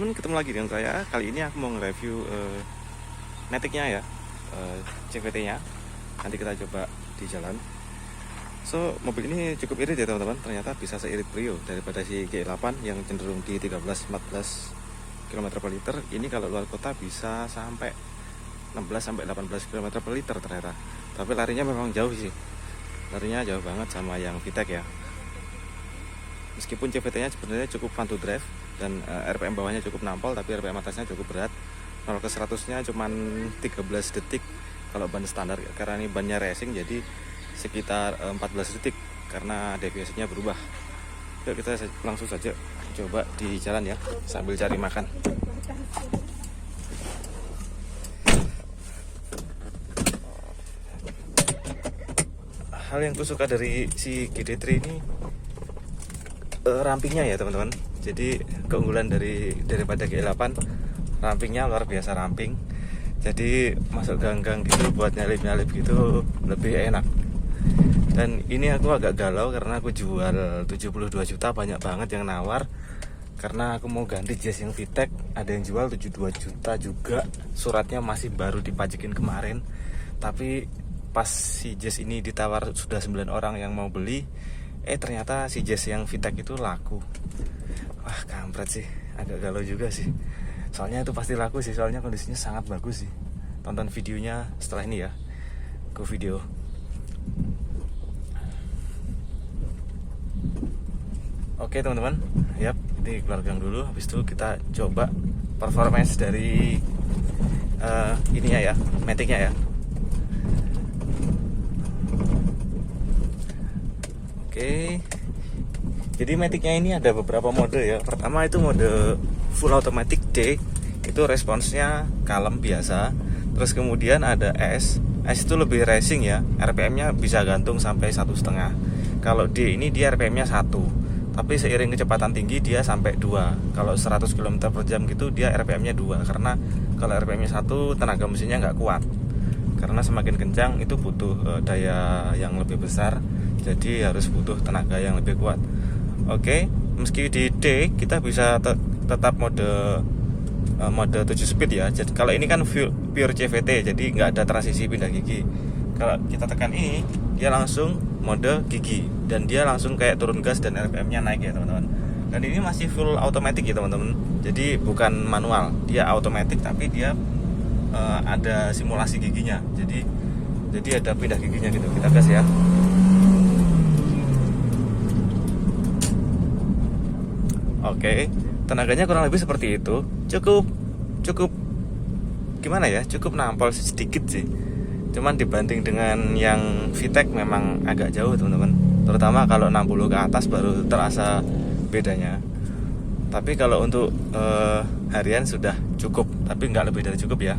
teman-teman, ketemu lagi dengan saya. Kali ini aku mau nge-review Matic-nya ya, CVT-nya. Nanti kita coba di jalan. So, mobil ini cukup irit ya teman-teman. Ternyata bisa seirit Brio daripada si G8 yang cenderung di 13-14 km per liter. Ini kalau luar kota bisa sampai 16-18 km per liter ternyata. Tapi larinya memang jauh sih. Larinya jauh banget sama yang VTEC ya. Meskipun CVT-nya sebenarnya cukup fun to drive dan RPM bawahnya cukup nampol, tapi RPM atasnya cukup berat. 0 ke 100-nya cuman 13 detik kalau ban standar, karena ini bannya racing jadi sekitar 14 detik karena deviasinya berubah. Yuk kita langsung saja coba di jalan ya, sambil cari makan. Hal yang kusuka dari si GD3 ini rampingnya ya teman-teman. Jadi keunggulan daripada G8, rampingnya luar biasa ramping. Jadi masuk gang-gang gitu buat nyalip-nyalip gitu lebih enak. Dan ini aku agak galau karena aku jual 72 juta, banyak banget yang nawar. Karena aku mau ganti Jazz yang VTEC, ada yang jual 72 juta juga. Suratnya masih baru dipajakin kemarin. Tapi pas si Jazz ini ditawar sudah 9 orang yang mau beli, ternyata si Jazz yang VTEC itu laku. Wah kampret sih, agak galau juga sih. Soalnya itu pasti laku sih, soalnya kondisinya sangat bagus sih. Tonton videonya setelah ini ya, go video. Oke teman-teman, yap, ini keluar gang dulu. Habis itu kita coba performance dari ininya ya, Matic-nya ya. Oke, jadi Matic-nya ini ada beberapa mode ya. Pertama itu mode full automatic D, itu responsnya kalem biasa. Terus kemudian ada S itu lebih racing ya, RPM-nya bisa gantung sampai 1,5. Kalau D ini dia RPM-nya 1, tapi seiring kecepatan tinggi dia sampai 2. Kalau 100 km per jam gitu dia RPM-nya 2, karena kalau RPM-nya 1 tenaga mesinnya nggak kuat. Karena semakin kencang itu butuh daya yang lebih besar, jadi harus butuh tenaga yang lebih kuat. Oke, meski di D kita bisa tetap mode 7 speed ya. Jadi kalau ini kan pure CVT, jadi nggak ada transisi pindah gigi. Kalau kita tekan ini, dia langsung mode gigi dan dia langsung kayak turun gas dan RPM-nya naik ya teman-teman. Dan ini masih full automatic ya teman-teman. Jadi bukan manual, dia automatic tapi dia ada simulasi giginya. Jadi ada pindah giginya gitu. Kita gas ya. Oke, tenaganya kurang lebih seperti itu. Cukup gimana ya? Cukup nampol sedikit sih. Cuman dibanding dengan yang VTEC memang agak jauh teman-teman. Terutama kalau 60 ke atas baru terasa bedanya. Tapi kalau untuk harian sudah cukup, tapi nggak lebih dari cukup ya.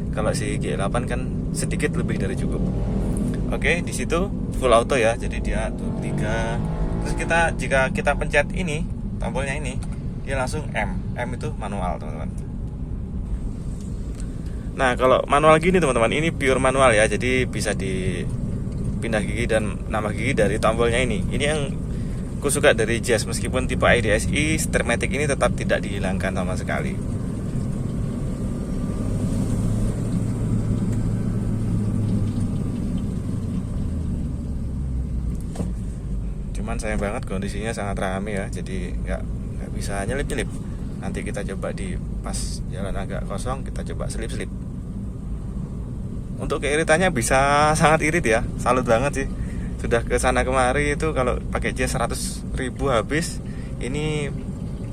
Kalau si G8 kan sedikit lebih dari cukup. Oke, di situ full auto ya. Jadi dia tuh 3. Terus jika kita pencet ini, tombolnya ini, dia langsung M itu manual teman-teman. Nah kalau manual gini teman-teman, ini pure manual ya, jadi bisa dipindah gigi dan nambah gigi dari tombolnya ini. Ini yang kusuka dari Jazz, meskipun tipe IDSI, setir Matic ini tetap tidak dihilangkan sama sekali. Cuman sayang banget kondisinya sangat ramai ya, jadi nggak bisa nyelip-nyelip. Nanti kita coba di pas jalan agak kosong, kita coba selip-selip. Untuk keiritannya bisa sangat irit ya, salut banget sih. Sudah ke sana kemari itu kalau pakai Jazz 100.000 habis, ini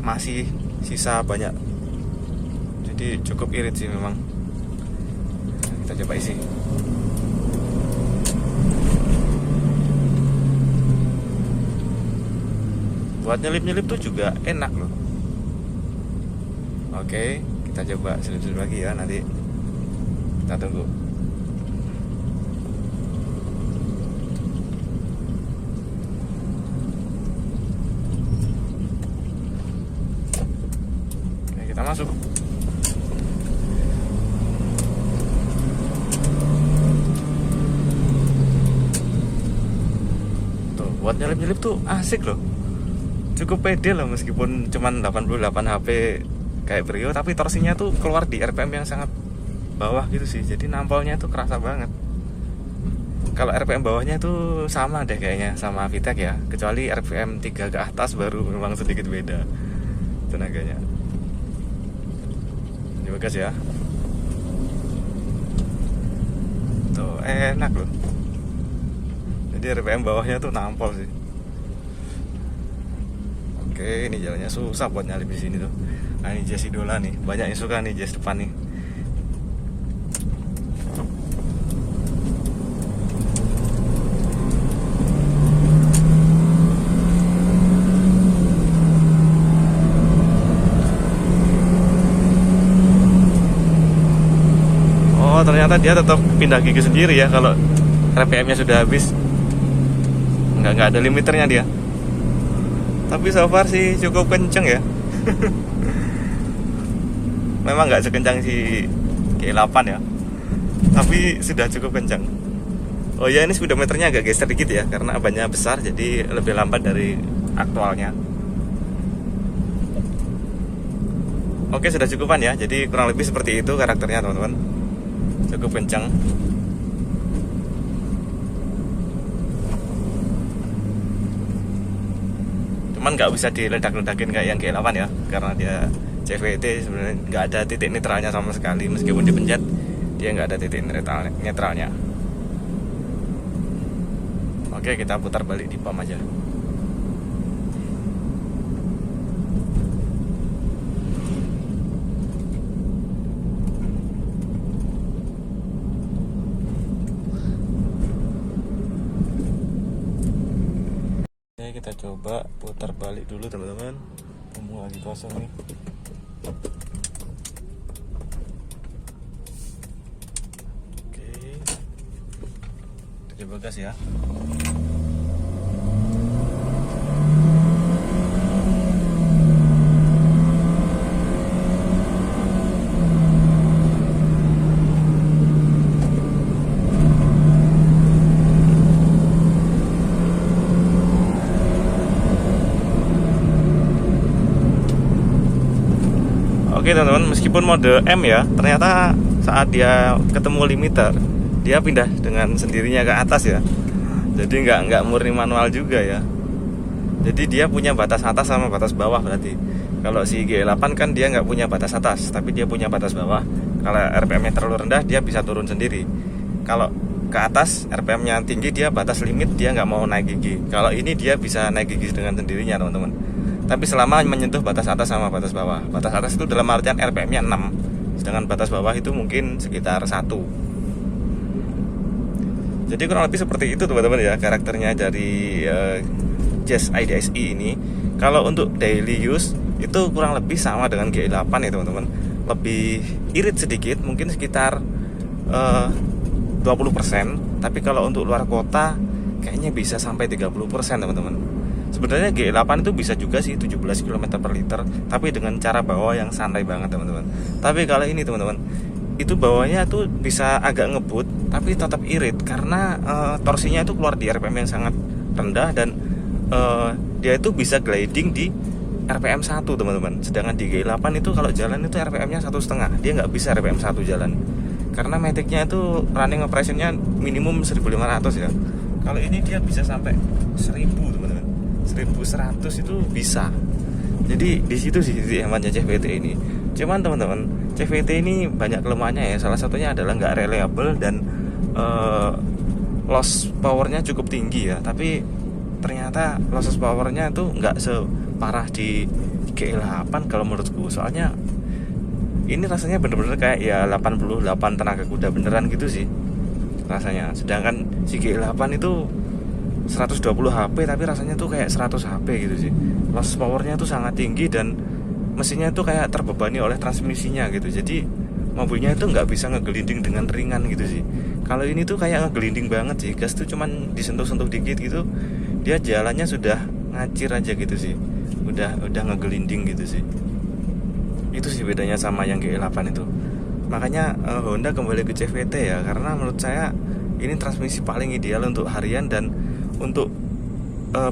masih sisa banyak. Jadi cukup irit sih memang. Kita coba isi. Buat nyelip-nyelip tuh juga enak loh. Oke, kita coba selip-selip lagi ya, nanti kita tunggu. Oke, kita masuk. Tuh, buat nyelip-nyelip tuh asik loh. Cukup pede loh, meskipun cuman 88 HP kayak Brio, tapi torsinya tuh keluar di RPM yang sangat bawah gitu sih. Jadi nampolnya tuh kerasa banget. Kalau RPM bawahnya tuh sama deh kayaknya sama VTEC ya, kecuali RPM 3 ke atas baru memang sedikit beda tenaganya. Ini bagus ya. Tuh enak loh. Jadi RPM bawahnya tuh nampol sih. Oke, ini jalannya susah buat nyalip di sini tuh. Nah, ini jazz idola nih, banyak yang suka nih jazz depan nih. Oh, ternyata dia tetap pindah gigi sendiri ya kalau RPM-nya sudah habis. Nggak ada limiternya dia. Tapi so far sih cukup kenceng ya. Memang nggak sekencang si G8 ya, tapi sudah cukup kencang. Oh ya, ini speedometernya agak geser dikit ya, karena bannya besar jadi lebih lambat dari aktualnya. Oke, sudah cukupan ya. Jadi kurang lebih seperti itu karakternya teman-teman. Cukup kencang. Cuman nggak bisa diledak-ledakin kayak yang G8 ya, karena dia CVT sebenarnya nggak ada titik netralnya sama sekali. Meskipun dipencet, dia nggak ada titik netralnya. Oke, kita putar balik di pam aja. Oke, kita coba putar balik dulu teman-teman. Mumpung lagi kosong nih. Oke, kita coba gas ya. Oke teman-teman, meskipun mode M ya, ternyata saat dia ketemu limiter, dia pindah dengan sendirinya ke atas ya. Jadi nggak murni manual juga ya. Jadi dia punya batas atas sama batas bawah berarti. Kalau si G8 kan dia nggak punya batas atas, tapi dia punya batas bawah. Kalau RPM-nya terlalu rendah, dia bisa turun sendiri. Kalau ke atas, RPM-nya tinggi, dia batas limit, dia nggak mau naik gigi. Kalau ini dia bisa naik gigi dengan sendirinya teman-teman. Tapi selama menyentuh batas atas sama batas bawah. Batas atas itu dalam artian RPM-nya 6, sedangkan batas bawah itu mungkin sekitar 1. Jadi kurang lebih seperti itu teman-teman ya karakternya dari Jazz IDSi ini. Kalau untuk daily use itu kurang lebih sama dengan G8 ya teman-teman. Lebih irit sedikit, mungkin sekitar 20%. Tapi kalau untuk luar kota kayaknya bisa sampai 30% teman-teman. Sebenarnya G8 itu bisa juga sih 17 km per liter, tapi dengan cara bawa yang santai banget teman-teman. Tapi kalau ini teman-teman, itu bawanya tuh bisa agak ngebut, tapi tetap irit karena torsinya itu keluar di RPM yang sangat rendah dan dia itu bisa gliding di RPM 1 teman-teman. Sedangkan di G8 itu kalau jalan itu RPM-nya 1,5, dia nggak bisa RPM 1 jalan. Karena Matic-nya itu running operation-nya minimum 1.500 ya. Kalau ini dia bisa sampai 1.000 teman-teman. 1.100 itu bisa. Jadi di situ sih titik hematnya CVT ini. Cuman teman-teman, CVT ini banyak kelemahannya ya. Salah satunya adalah nggak reliable dan loss powernya cukup tinggi ya. Tapi ternyata loss powernya tuh nggak separah di G8 kalau menurutku. Soalnya ini rasanya bener-bener kayak ya 88 tenaga kuda beneran gitu sih rasanya. Sedangkan si G8 itu 120 HP tapi rasanya tuh kayak 100 HP gitu sih. Loss powernya tuh sangat tinggi dan mesinnya tuh kayak terbebani oleh transmisinya gitu. Jadi mobilnya itu nggak bisa ngegelinding dengan ringan gitu sih. Kalau ini tuh kayak ngegelinding banget sih. Gas tuh cuman disentuh-sentuh dikit gitu, dia jalannya sudah ngacir aja gitu sih. Udah ngegelinding gitu sih. Itu sih bedanya sama yang G8 itu. Makanya Honda kembali ke CVT ya, karena menurut saya ini transmisi paling ideal untuk harian dan untuk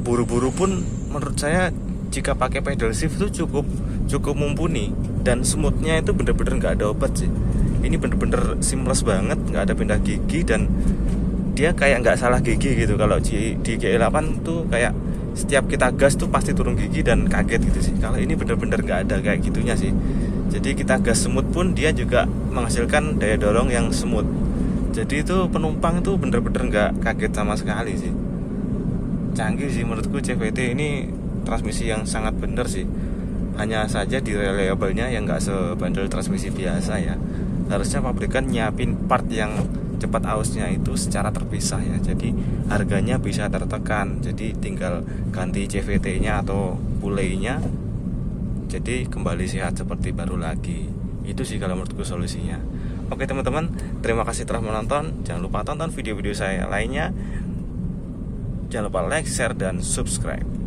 buru-buru pun menurut saya jika pakai pedal shift itu cukup mumpuni. Dan smoothnya itu bener-bener nggak ada obat sih. Ini bener-bener seamless banget, nggak ada pindah gigi, dan dia kayak nggak salah gigi gitu. Kalau di GE8 tuh kayak setiap kita gas tuh pasti turun gigi dan kaget gitu sih. Kalau ini bener-bener nggak ada kayak gitunya sih. Jadi kita gas semut pun dia juga menghasilkan daya dorong yang smooth. Jadi itu penumpang itu bener-bener nggak kaget sama sekali sih. Canggih sih menurutku CVT ini, transmisi yang sangat bener sih. Hanya saja di reliable-nya yang nggak sebandel transmisi biasa ya. Harusnya pabrikan nyiapin part yang cepat ausnya itu secara terpisah ya. Jadi harganya bisa tertekan. Jadi tinggal ganti CVT-nya atau pulei-nya, jadi kembali sehat seperti baru lagi. Itu sih kalau menurutku solusinya. Oke teman-teman, terima kasih telah menonton. Jangan lupa tonton video-video saya lainnya. Jangan lupa like, share, dan subscribe.